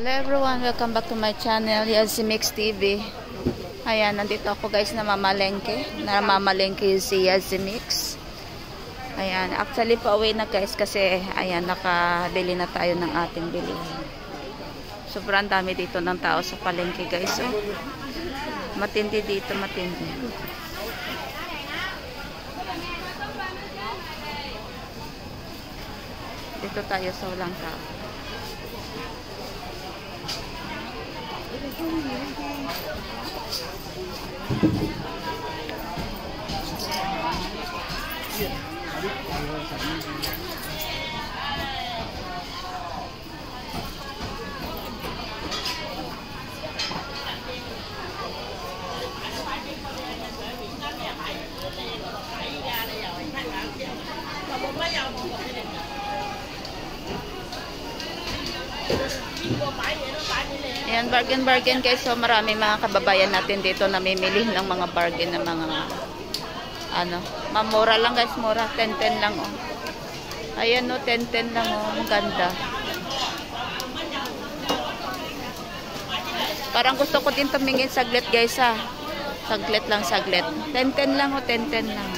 Hello everyone, welcome back to my channel, Yazimix TV. Ayan, nandito ako guys na mamalengke. Namamalengke si Yazimix. Ayan, actually pauwi na guys kasi ayan, nakabili na tayo ng ating bilihin. Sobrang dami dito ng tao sa palengke guys. Oh. Matindi dito, matindi. Dito tayo sa walang tao. Ayan, bargain guys. So marami mga kababayan natin dito namimili ng mga bargain ng mga ano, mamura lang guys, mura, 10-10 lang oh. Ayan oh, 10-10 lang oh, ang ganda. Parang gusto ko din tumingin saglit guys ha. Saglit lang, saglit. 10-10 lang oh, 10-10 lang.